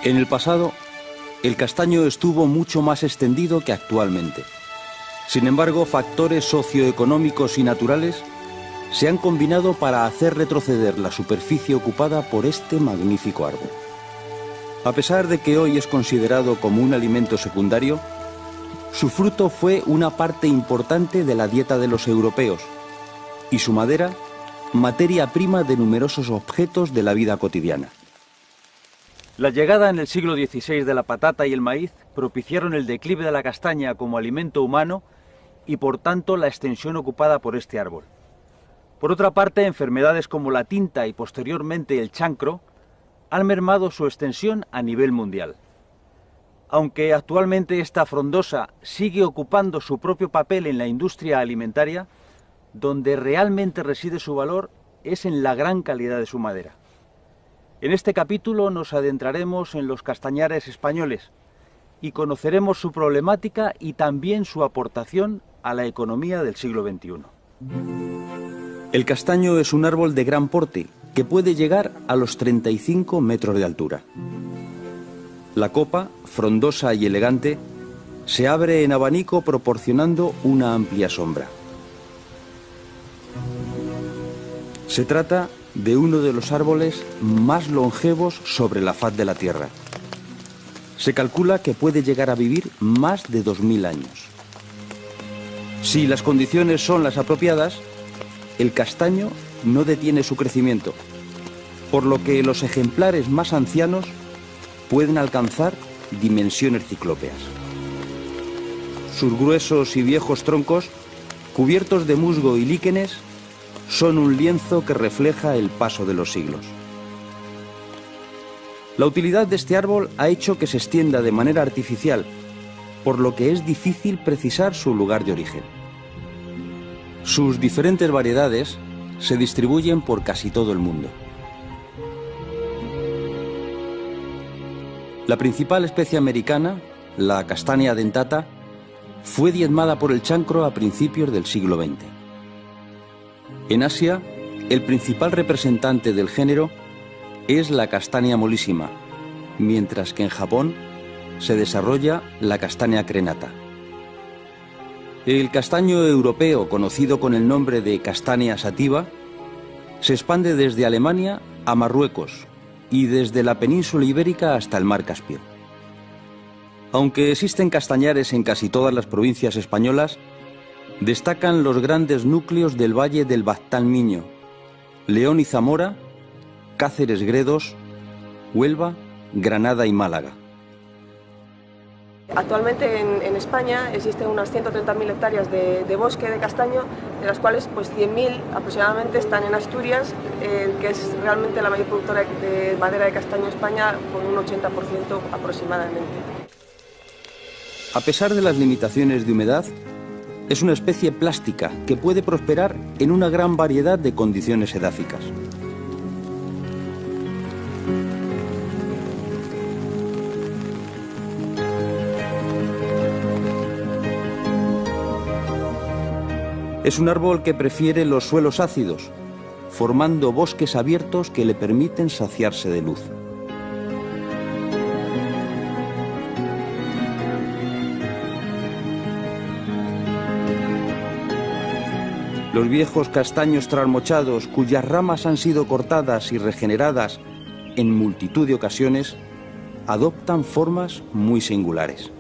En el pasado, el castaño estuvo mucho más extendido que actualmente. Sin embargo, factores socioeconómicos y naturales se han combinado para hacer retroceder la superficie ocupada por este magnífico árbol. A pesar de que hoy es considerado como un alimento secundario, su fruto fue una parte importante de la dieta de los europeos y su madera, materia prima de numerosos objetos de la vida cotidiana. La llegada en el siglo XVI de la patata y el maíz propiciaron el declive de la castaña como alimento humano y por tanto la extensión ocupada por este árbol. Por otra parte, enfermedades como la tinta y posteriormente el chancro han mermado su extensión a nivel mundial. Aunque actualmente esta frondosa sigue ocupando su propio papel en la industria alimentaria, donde realmente reside su valor es en la gran calidad de su madera. En este capítulo nos adentraremos en los castañares españoles y conoceremos su problemática y también su aportación a la economía del siglo XXI. El castaño es un árbol de gran porte que puede llegar a los 35 metros de altura. La copa, frondosa y elegante, se abre en abanico proporcionando una amplia sombra. Se trata de uno de los árboles más longevos sobre la faz de la Tierra. Se calcula que puede llegar a vivir más de 2000 años. Si las condiciones son las apropiadas, el castaño no detiene su crecimiento, por lo que los ejemplares más ancianos pueden alcanzar dimensiones ciclópeas. Sus gruesos y viejos troncos, cubiertos de musgo y líquenes, son un lienzo que refleja el paso de los siglos. La utilidad de este árbol ha hecho que se extienda de manera artificial, por lo que es difícil precisar su lugar de origen. Sus diferentes variedades se distribuyen por casi todo el mundo. La principal especie americana, la Castanea dentata, fue diezmada por el chancro a principios del siglo XX. En Asia, el principal representante del género es la Castanea mollissima, mientras que en Japón se desarrolla la Castanea crenata. El castaño europeo, conocido con el nombre de Castanea sativa, se expande desde Alemania a Marruecos y desde la península ibérica hasta el mar Caspio. Aunque existen castañares en casi todas las provincias españolas, destacan los grandes núcleos del valle del Baztán Miño, León y Zamora, Cáceres-Gredos, Huelva, Granada y Málaga. Actualmente en España existen unas 130.000 hectáreas de bosque de castaño, de las cuales pues 100.000 aproximadamente están en Asturias, que es realmente la mayor productora de madera de castaño en España, con un 80% aproximadamente. A pesar de las limitaciones de humedad, es una especie plástica que puede prosperar en una gran variedad de condiciones edáficas. Es un árbol que prefiere los suelos ácidos, formando bosques abiertos que le permiten saciarse de luz. Los viejos castaños trasmochados, cuyas ramas han sido cortadas y regeneradas en multitud de ocasiones, adoptan formas muy singulares.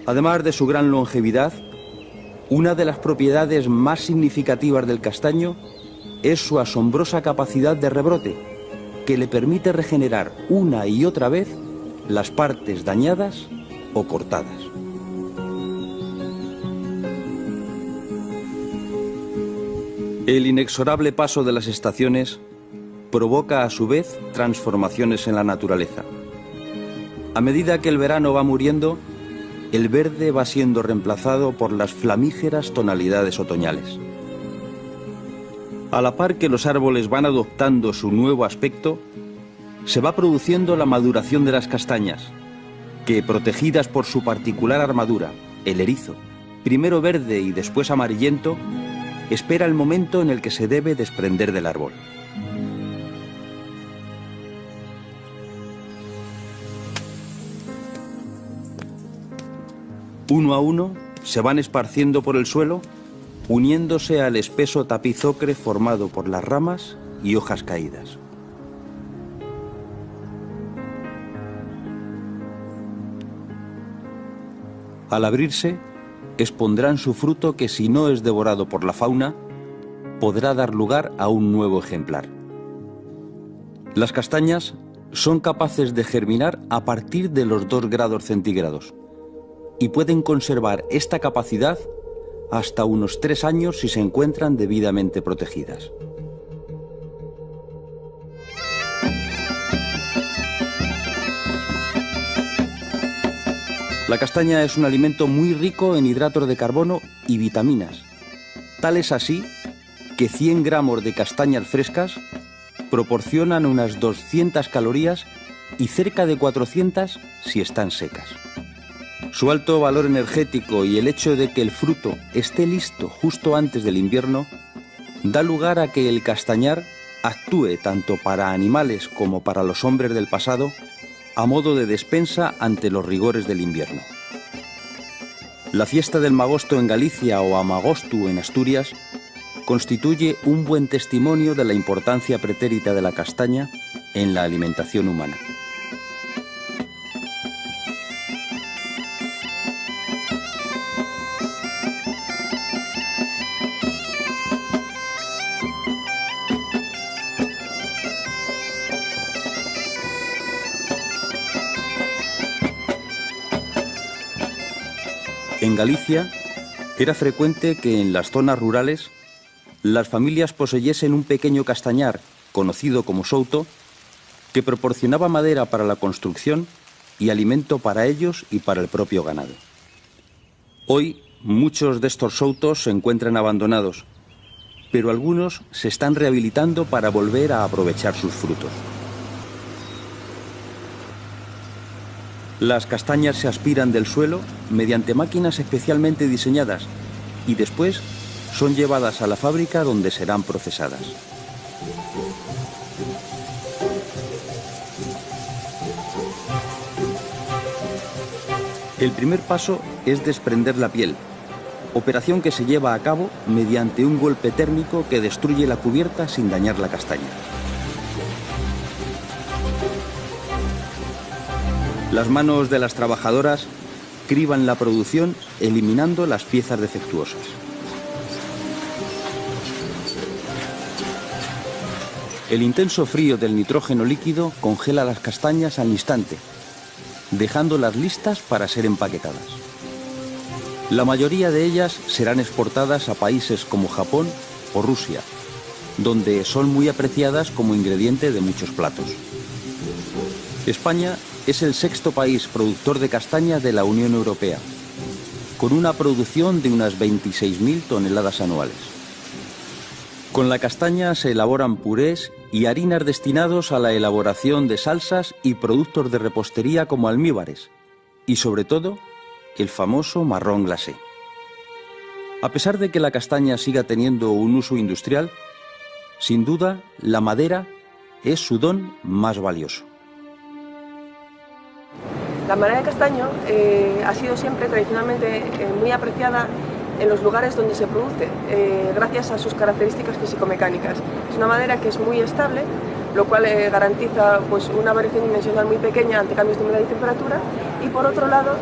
Además de su gran longevidad, una de las propiedades más significativas del castaño es su asombrosa capacidad de rebrote, que le permite regenerar una y otra vez las partes dañadas o cortadas. El inexorable paso de las estaciones provoca a su vez transformaciones en la naturaleza. A medida que el verano va muriendo, el verde va siendo reemplazado por las flamígeras tonalidades otoñales. A la par que los árboles van adoptando su nuevo aspecto, se va produciendo la maduración de las castañas, que, protegidas por su particular armadura, el erizo, primero verde y después amarillento, espera el momento en el que se debe desprender del árbol. Uno a uno se van esparciendo por el suelo, uniéndose al espeso tapiz ocre formado por las ramas y hojas caídas. Al abrirse, expondrán su fruto que, si no es devorado por la fauna, podrá dar lugar a un nuevo ejemplar. Las castañas son capaces de germinar a partir de los 2 grados centígrados y pueden conservar esta capacidad hasta unos 3 años si se encuentran debidamente protegidas. La castaña es un alimento muy rico en hidratos de carbono y vitaminas. Tal es así que 100 gramos de castañas frescas proporcionan unas 200 calorías y cerca de 400 si están secas. Su alto valor energético y el hecho de que el fruto esté listo justo antes del invierno da lugar a que el castañar actúe tanto para animales como para los hombres del pasado a modo de despensa ante los rigores del invierno. La fiesta del Magosto en Galicia o Amagostu en Asturias constituye un buen testimonio de la importancia pretérita de la castaña en la alimentación humana. En Galicia era frecuente que en las zonas rurales las familias poseyesen un pequeño castañar, conocido como souto, que proporcionaba madera para la construcción y alimento para ellos y para el propio ganado. Hoy muchos de estos soutos se encuentran abandonados, pero algunos se están rehabilitando para volver a aprovechar sus frutos. Las castañas se aspiran del suelo mediante máquinas especialmente diseñadas y después son llevadas a la fábrica donde serán procesadas. El primer paso es desprender la piel, operación que se lleva a cabo mediante un golpe térmico que destruye la cubierta sin dañar la castaña. Las manos de las trabajadoras criban la producción eliminando las piezas defectuosas. El intenso frío del nitrógeno líquido congela las castañas al instante, dejándolas listas para ser empaquetadas. La mayoría de ellas serán exportadas a países como Japón o Rusia, donde son muy apreciadas como ingrediente de muchos platos. España es el 6º país productor de castaña de la Unión Europea, con una producción de unas 26.000 toneladas anuales. Con la castaña se elaboran purés y harinas destinados a la elaboración de salsas y productos de repostería como almíbares, y sobre todo, el famoso marrón glacé. A pesar de que la castaña siga teniendo un uso industrial, sin duda, la madera es su don más valioso. La madera de castaño ha sido siempre tradicionalmente muy apreciada en los lugares donde se produce, gracias a sus características físico-mecánicas. Es una madera que es muy estable, lo cual garantiza pues, una variación dimensional muy pequeña ante cambios de humedad y temperatura, y por otro lado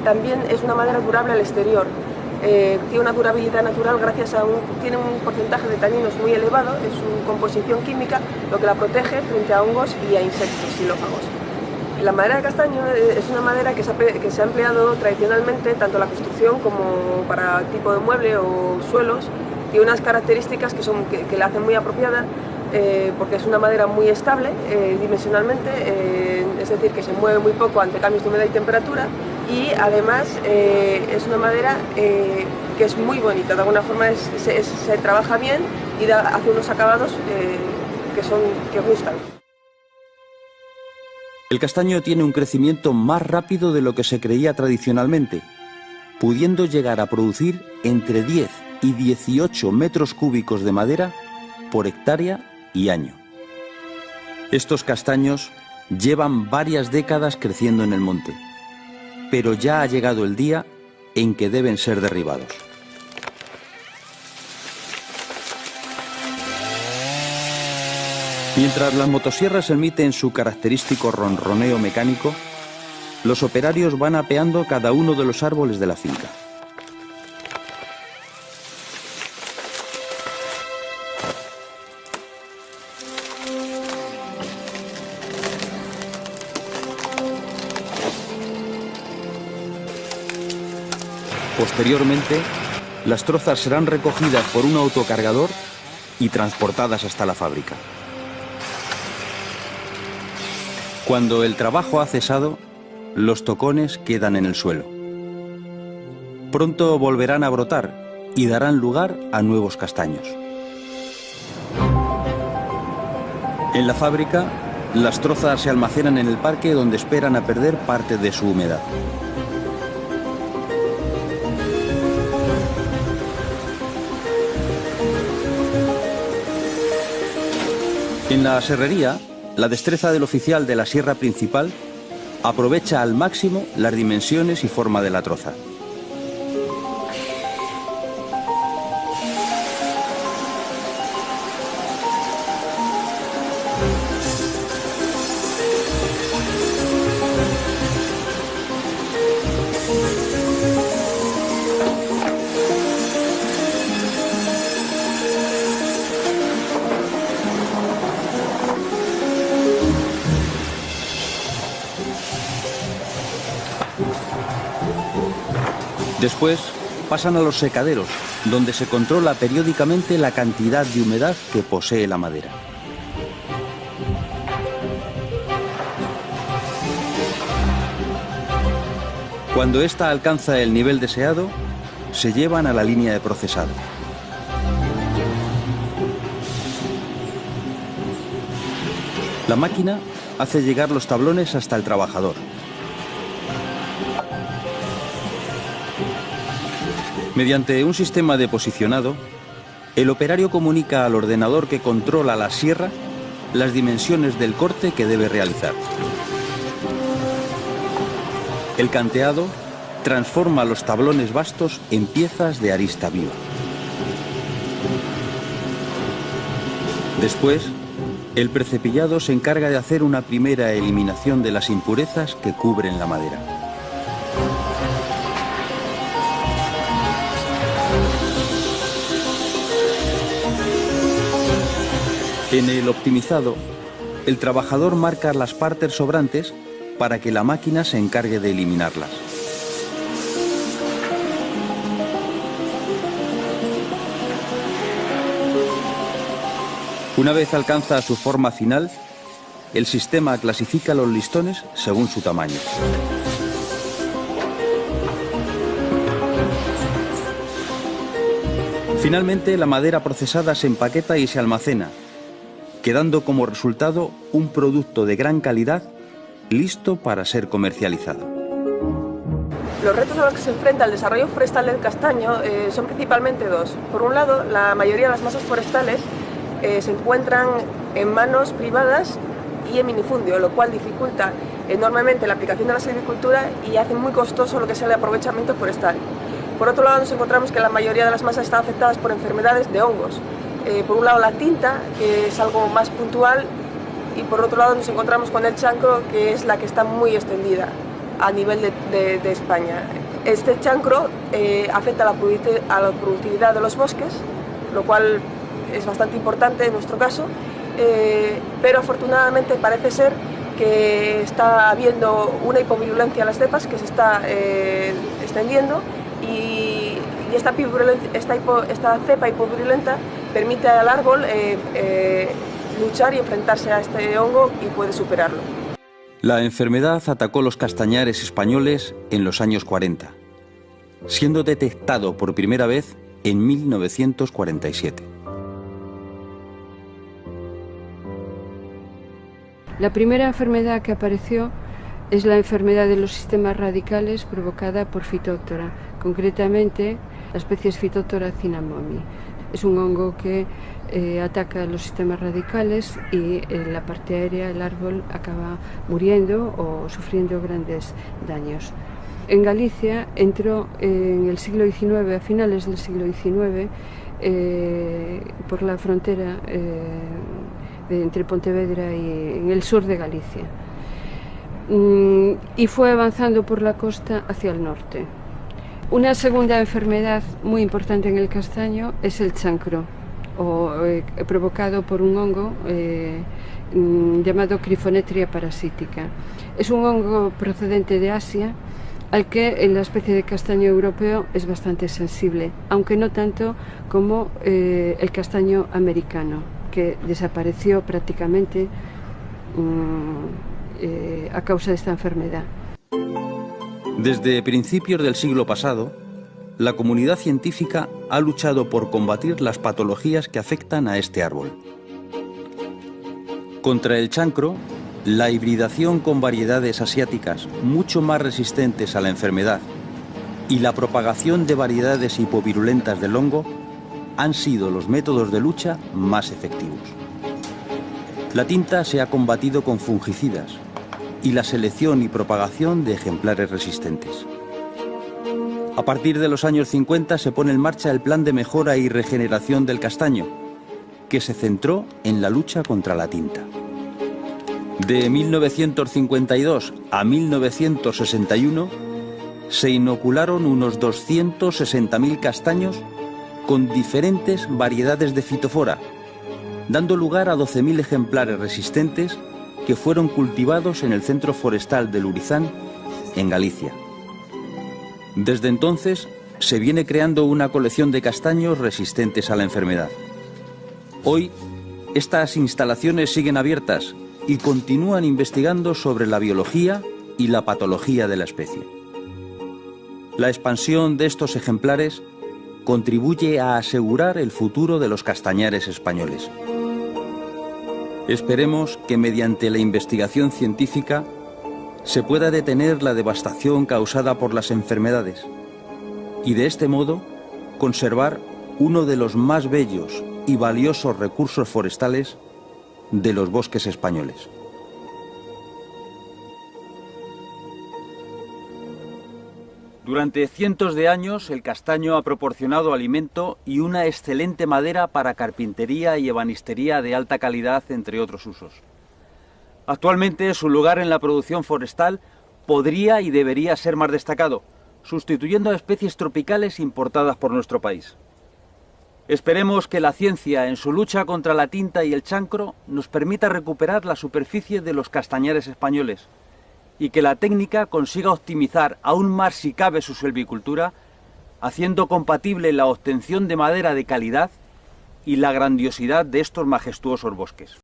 también es una madera durable al exterior. Tiene una durabilidad natural gracias a tiene un porcentaje de taninos muy elevado, es una composición química, lo que la protege frente a hongos y a insectos xilófagos. La madera de castaño es una madera que se ha empleado tradicionalmente tanto en la construcción como para tipo de mueble o suelos. Tiene unas características que la hacen muy apropiada porque es una madera muy estable dimensionalmente, es decir, que se mueve muy poco ante cambios de humedad y temperatura, y además es una madera que es muy bonita, de alguna forma se trabaja bien y hace unos acabados que gustan. El castaño tiene un crecimiento más rápido de lo que se creía tradicionalmente, pudiendo llegar a producir entre 10 y 18 metros cúbicos de madera por hectárea y año. Estos castaños llevan varias décadas creciendo en el monte. pero ya ha llegado el día en que deben ser derribados. Mientras las motosierras emiten su característico ronroneo mecánico, los operarios van apeando cada uno de los árboles de la finca. Posteriormente, las trozas serán recogidas por un autocargador y transportadas hasta la fábrica. Cuando el trabajo ha cesado, los tocones quedan en el suelo. Pronto volverán a brotar y darán lugar a nuevos castaños. En la fábrica, las trozas se almacenan en el parque donde esperan a perder parte de su humedad. En la serrería, la destreza del oficial de la sierra principal aprovecha al máximo las dimensiones y forma de la troza. Después pasan a los secaderos, donde se controla periódicamente la cantidad de humedad que posee la madera. Cuando ésta alcanza el nivel deseado, se llevan a la línea de procesado. La máquina hace llegar los tablones hasta el trabajador. Mediante un sistema de posicionado, el operario comunica al ordenador que controla la sierra las dimensiones del corte que debe realizar. El canteado transforma los tablones vastos en piezas de arista viva. Después, el precepillado se encarga de hacer una primera eliminación de las impurezas que cubren la madera. En el optimizado, el trabajador marca las partes sobrantes para que la máquina se encargue de eliminarlas. Una vez alcanza su forma final, el sistema clasifica los listones según su tamaño. Finalmente, la madera procesada se empaqueta y se almacena, quedando como resultado un producto de gran calidad, listo para ser comercializado. Los retos a los que se enfrenta el desarrollo forestal del castaño son principalmente dos. Por un lado, la mayoría de las masas forestales se encuentran en manos privadas y en minifundio, lo cual dificulta enormemente la aplicación de la silvicultura y hace muy costoso lo que es el aprovechamiento forestal. Por otro lado, nos encontramos que la mayoría de las masas están afectadas por enfermedades de hongos. Por un lado la tinta, que es algo más puntual, y por otro lado nos encontramos con el chancro, que es la que está muy extendida a nivel de España. Este chancro afecta a la productividad de los bosques, lo cual es bastante importante en nuestro caso, pero afortunadamente parece ser que está habiendo una hipovirulencia en las cepas que se está extendiendo y esta cepa hipovirulenta permite al árbol luchar y enfrentarse a este hongo y puede superarlo. La enfermedad atacó los castañares españoles en los años 40, siendo detectado por primera vez en 1947. La primera enfermedad que apareció es la enfermedad de los sistemas radicales provocada por Phytophthora, concretamente la especie Phytophthora cinnamomi. Es un hongo que ataca los sistemas radicales y en la parte aérea el árbol acaba muriendo o sufriendo grandes daños. en Galicia entró en el siglo XIX, a finales del siglo XIX, por la frontera entre Pontevedra y en el sur de Galicia, y fue avanzando por la costa hacia el norte. Una segunda enfermedad muy importante en el castaño es el chancro, provocado por un hongo llamado Cryphonectria parasítica. Es un hongo procedente de Asia, al que la especie de castaño europeo es bastante sensible, aunque no tanto como el castaño americano, que desapareció prácticamente a causa de esta enfermedad. Desde principios del siglo pasado, la comunidad científica ha luchado por combatir las patologías que afectan a este árbol. Contra el chancro, la hibridación con variedades asiáticas mucho más resistentes a la enfermedad y la propagación de variedades hipovirulentas del hongo han sido los métodos de lucha más efectivos. La tinta se ha combatido con fungicidas y la selección y propagación de ejemplares resistentes. A partir de los años 50 se pone en marcha el Plan de Mejora y Regeneración del Castaño, que se centró en la lucha contra la tinta. De 1952 a 1961 se inocularon unos 260.000 castaños con diferentes variedades de fitofora, dando lugar a 12.000 ejemplares resistentes que fueron cultivados en el Centro Forestal de Lurizán, en Galicia. Desde entonces se viene creando una colección de castaños resistentes a la enfermedad. Hoy, estas instalaciones siguen abiertas y continúan investigando sobre la biología y la patología de la especie. La expansión de estos ejemplares contribuye a asegurar el futuro de los castañares españoles. Esperemos que mediante la investigación científica se pueda detener la devastación causada por las enfermedades y de este modo conservar uno de los más bellos y valiosos recursos forestales de los bosques españoles. Durante cientos de años el castaño ha proporcionado alimento y una excelente madera para carpintería y ebanistería de alta calidad, entre otros usos. Actualmente su lugar en la producción forestal podría y debería ser más destacado, sustituyendo a especies tropicales importadas por nuestro país. Esperemos que la ciencia, en su lucha contra la tinta y el chancro, nos permita recuperar la superficie de los castañares españoles y que la técnica consiga optimizar aún más si cabe su silvicultura, haciendo compatible la obtención de madera de calidad y la grandiosidad de estos majestuosos bosques.